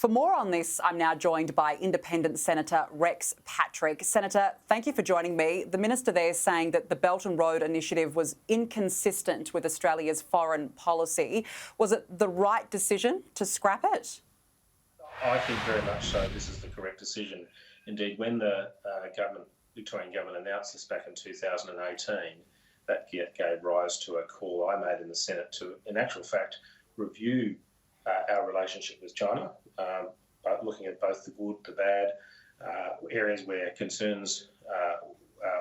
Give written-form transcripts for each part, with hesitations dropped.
For more on this, I'm now joined by Independent Senator Rex Patrick. Senator, thank you for joining me. The Minister there is saying that the Belt and Road Initiative was inconsistent with Australia's foreign policy. Was it the right decision to scrap it? I think very much so. This is the correct decision. Indeed, when the Victorian government announced this back in 2018, that gave rise to a call I made in the Senate to, in actual fact, review our relationship with China, looking at both the good, the bad, areas where concerns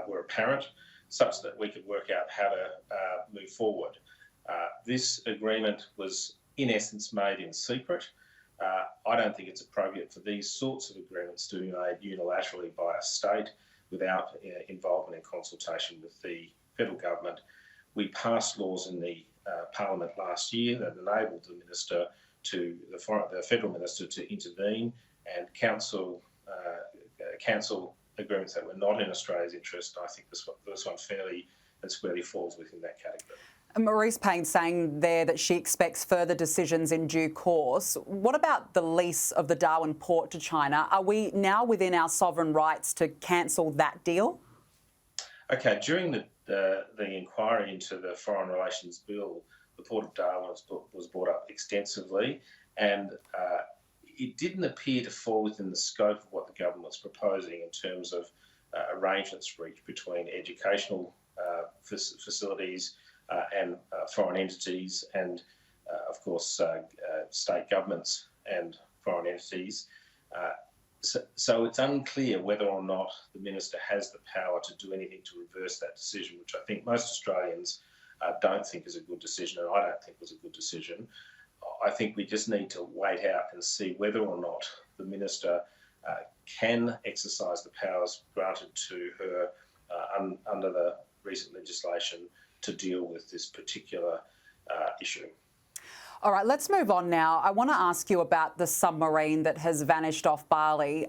were apparent, such that we could work out how to move forward. This agreement was, in essence, made in secret. I don't think it's appropriate for these sorts of agreements to be made unilaterally by a state without involvement and consultation with the federal government. We passed laws in the Parliament last year that enabled the federal minister to intervene and cancel agreements that were not in Australia's interest. I think this one fairly and squarely falls within that category. Marise Payne saying there that she expects further decisions in due course. What about the lease of the Darwin port to China? Are we now within our sovereign rights to cancel that deal? Okay, during the inquiry into the Foreign Relations Bill, the Port of Darwin was brought up extensively, and it didn't appear to fall within the scope of what the government was proposing in terms of arrangements reached between educational facilities and foreign entities and, of course, state governments and foreign entities. So it's unclear whether or not the Minister has the power to do anything to reverse that decision, which I think most Australians don't think is a good decision, and I don't think was a good decision. I think we just need to wait out and see whether or not the Minister can exercise the powers granted to her under the recent legislation to deal with this particular issue. All right, let's move on now. I want to ask you about the submarine that has vanished off Bali.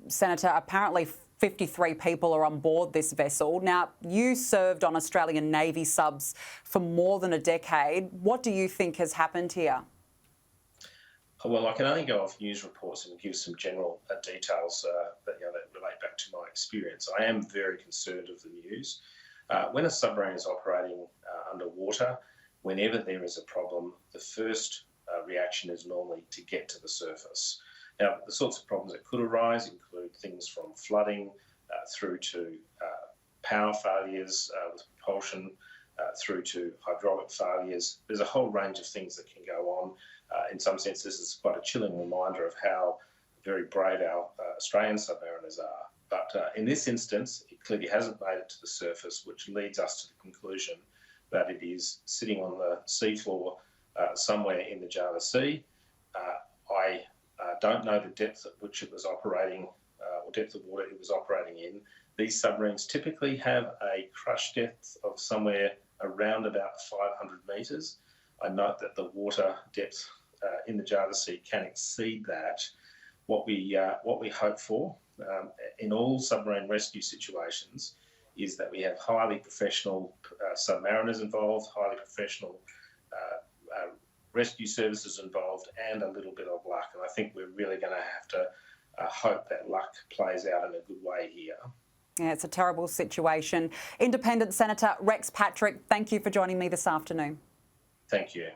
Senator, apparently 53 people are on board this vessel. Now, you served on Australian Navy subs for more than a decade. What do you think has happened here? Well, I can only go off news reports and give some general details that relate back to my experience. I am very concerned of the news. When a submarine is operating underwater, whenever there is a problem, the first reaction is normally to get to the surface. Now, the sorts of problems that could arise include things from flooding through to power failures with propulsion, through to hydraulic failures. There's a whole range of things that can go on. In some sense, this is quite a chilling reminder of how very brave our Australian submariners are. But in this instance, it clearly hasn't made it to the surface, which leads us to the conclusion that it is sitting on the seafloor somewhere in the Java Sea. I don't know the depth at which it was operating or depth of water it was operating in. These submarines typically have a crush depth of somewhere around about 500 metres. I note that the water depth in the Java Sea can exceed that. What we hope for in all submarine rescue situations is that we have highly professional submariners involved, highly professional rescue services involved, and a little bit of luck. And I think we're really going to have to hope that luck plays out in a good way here. Yeah, it's a terrible situation. Independent Senator Rex Patrick, thank you for joining me this afternoon. Thank you.